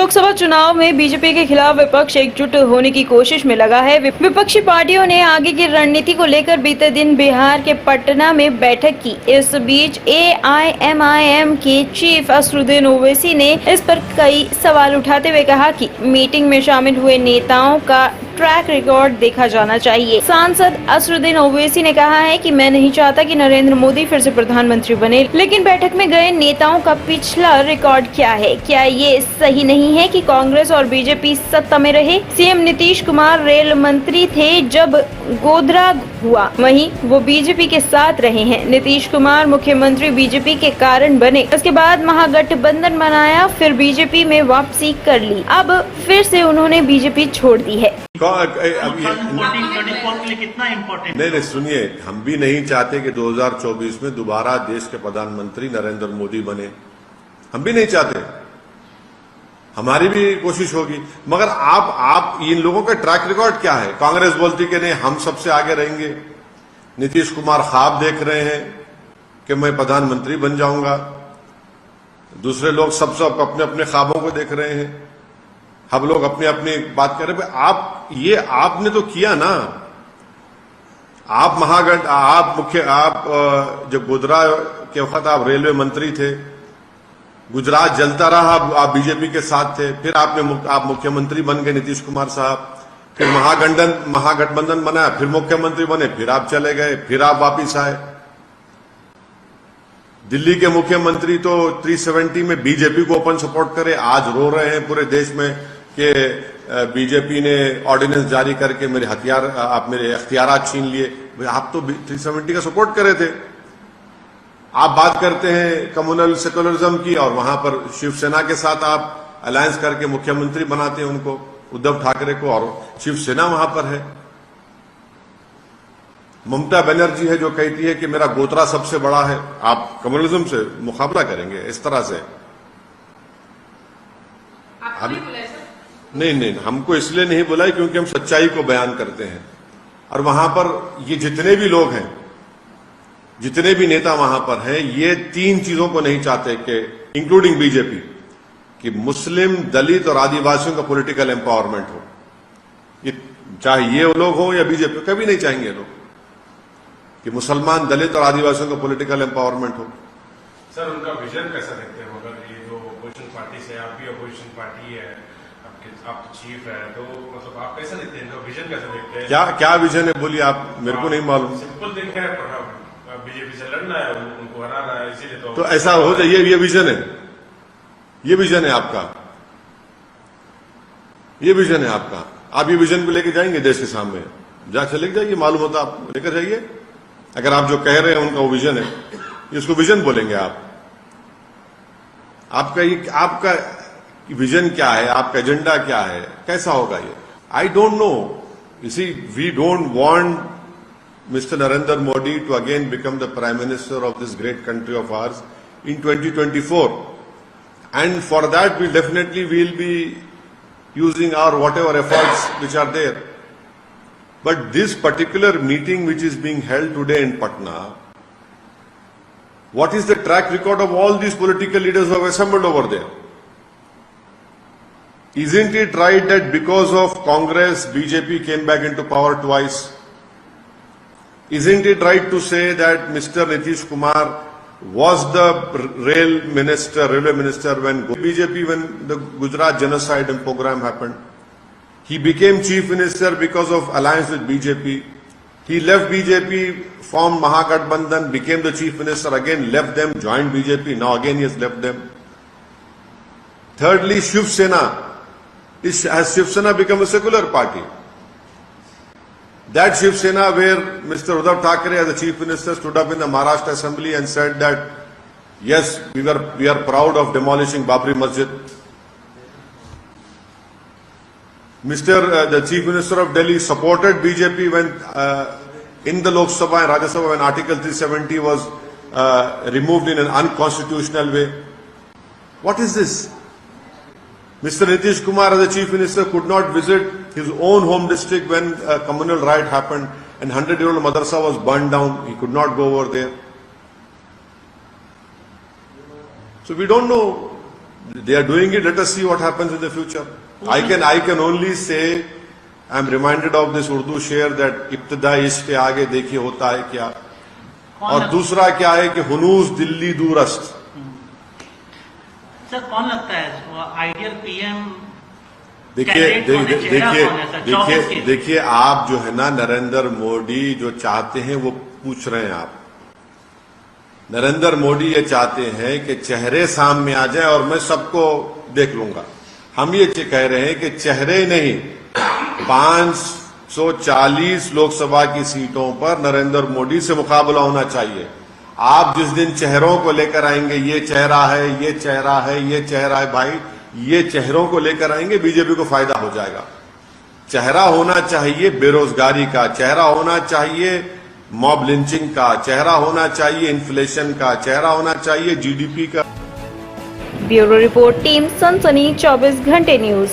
लोकसभा चुनाव में बीजेपी के खिलाफ विपक्ष एकजुट होने की कोशिश में लगा है। विपक्षी पार्टियों ने आगे की रणनीति को लेकर बीते दिन बिहार के पटना में बैठक की। इस बीच AIMIM के चीफ असदुद्दीन ओवैसी ने इस पर कई सवाल उठाते हुए कहा कि मीटिंग में शामिल हुए नेताओं का ट्रैक रिकॉर्ड देखा जाना चाहिए। सांसद असदुद्दीन ओवैसी ने कहा है कि मैं नहीं चाहता कि नरेंद्र मोदी फिर से प्रधानमंत्री बने, लेकिन बैठक में गए नेताओं का पिछला रिकॉर्ड क्या है? क्या ये सही नहीं है कि कांग्रेस और बीजेपी सत्ता में रहे? सीएम नीतीश कुमार रेल मंत्री थे जब गोधरा हुआ, वहीं वो बीजेपी के साथ रहे हैं। नीतीश कुमार मुख्यमंत्री बीजेपी के कारण बने, उसके बाद महागठबंधन बनाया, फिर बीजेपी में वापसी कर ली, अब फिर से उन्होंने बीजेपी छोड़ दी है। कितना इम्पोर्टेंट? नहीं, सुनिए, हम भी नहीं चाहते कि 2024 में दोबारा देश के प्रधानमंत्री नरेंद्र मोदी बने। हम भी नहीं चाहते, हमारी भी कोशिश होगी, मगर आप इन लोगों का ट्रैक रिकॉर्ड क्या है? कांग्रेस बोलती कि नहीं, हम सबसे आगे रहेंगे। नीतीश कुमार ख्वाब देख रहे हैं कि मैं प्रधानमंत्री बन जाऊंगा। दूसरे लोग सब अपने अपने ख्वाबों को देख रहे हैं। हम लोग अपनी अपनी बात कर रहे हैं। आपने तो किया ना। आप जब गोधरा के वक्त आप रेलवे मंत्री थे, गुजरात जलता रहा, आप बीजेपी के साथ थे, फिर आप मुख्यमंत्री बन गए नीतीश कुमार साहब, फिर महागठबंधन बनाया, फिर मुख्यमंत्री बने, फिर आप चले गए, फिर आप वापिस आए। दिल्ली के मुख्यमंत्री तो 370 में बीजेपी को ओपन सपोर्ट करे, आज रो रहे हैं पूरे देश में कि बीजेपी ने ऑर्डिनेंस जारी करके मेरे अख्तियारात छीन लिए। आप तो 370 का सपोर्ट करे थे। आप बात करते हैं कम्युनल सेकुलरिज्म की, और वहां पर शिवसेना के साथ आप अलायंस करके मुख्यमंत्री बनाते हैं उनको, उद्धव ठाकरे को, और शिवसेना वहां पर है। ममता बनर्जी है जो कहती है कि मेरा गोत्रा सबसे बड़ा है। आप कम्युनलिज्म से मुकाबला करेंगे इस तरह से? नहीं, हमको इसलिए नहीं बुलाई क्योंकि हम सच्चाई को बयान करते हैं। और वहां पर ये जितने भी लोग हैं, जितने भी नेता वहां पर हैं, ये तीन चीजों को नहीं चाहते कि इंक्लूडिंग बीजेपी, कि मुस्लिम, दलित और आदिवासियों का पॉलिटिकल एम्पावरमेंट हो। ये चाहे ये लोग हो या बीजेपी, कभी नहीं चाहेंगे लोग कि मुसलमान, दलित और आदिवासियों का पॉलिटिकल एम्पावरमेंट हो। सर, उनका विजन कैसा देखते हैं? अगर ये जो अपोजिशन पार्टी से, आप भी अपोजिशन पार्टी है, आप चीफ है, तो मतलब आप कैसा देखते हैं? इनका विजन कैसा देखते हैं? क्या विजन है बोलिए आप, मेरे को नहीं मालूम। सिंपल देखे हैं, बीजेपी से लड़ना है, उनको हराना है, इसीलिए तो ऐसा हो जाए। ये विजन है, ये विजन है आपका, ये विजन है आपका। आप ये विजन को लेकर जाएंगे देश के सामने? जाके लेके जाइए, मालूम होता आप लेकर जाइए। अगर आप जो कह रहे हैं उनका वो विजन है, इसको विजन बोलेंगे आप? आपका विजन क्या है? आपका एजेंडा क्या है? कैसा होगा ये? I don't know. You see, we don't want Mr. Narendra Modi to again become the Prime Minister of this great country of ours in 2024. And for that, we definitely will be using our whatever efforts which are there. But this particular meeting which is being held today in Patna, what is the track record of all these political leaders who have assembled over there? Isn't it right that because of Congress, BJP came back into power twice? Isn't it right to say that Mr. Nitish Kumar was the railway minister when BJP, when the Gujarat genocide and program happened? He became chief minister because of alliance with BJP. He left BJP, formed Mahagठबंधन, became the chief minister, again left them, joined BJP, now again he has left them. Thirdly, Shiv Sena. Has Shiv Sena become a secular party? That Shiv Sena where Mr. Uddhav Thackeray as the chief minister stood up in the Maharashtra assembly and said that yes, we are proud of demolishing Babri Masjid. The chief minister of Delhi supported BJP when in the Lok Sabha and Rajya Sabha when Article 370 was removed in an unconstitutional way. What is this? Mr. Nitish Kumar as the chief minister could not visit his own home district when a communal riot happened and 100-year-old madrasa was burned down. He could not go over there. So we don't know they are doing it. Let us see what happens in the future. I can only say I am reminded of this Urdu शेर that इब्तिदा इश्क के आगे देखिए होता है क्या, और दूसरा क्या है कि हुनूस दिल्ली दूरस्त। सर कौन लगता है आइडियल पीएम? देखिए आप जो है ना, नरेंद्र मोदी जो चाहते हैं वो पूछ रहे हैं आप। नरेंद्र मोदी ये चाहते हैं कि चेहरे सामने आ जाए और मैं सबको देख लूंगा। हम ये कह रहे हैं कि चेहरे नहीं, 540 लोकसभा की सीटों पर नरेंद्र मोदी से मुकाबला होना चाहिए। आप जिस दिन चेहरों को लेकर आएंगे, ये चेहरा है, ये चेहरा है, ये चेहरा है, भाई ये चेहरों को लेकर आएंगे, बीजेपी को फायदा हो जाएगा। चेहरा होना चाहिए बेरोजगारी का, चेहरा होना चाहिए मॉब लिंचिंग का, चेहरा होना चाहिए इन्फ्लेशन का, चेहरा होना चाहिए जीडीपी का। ब्यूरो रिपोर्ट टीम सनसनी 24 घंटे न्यूज।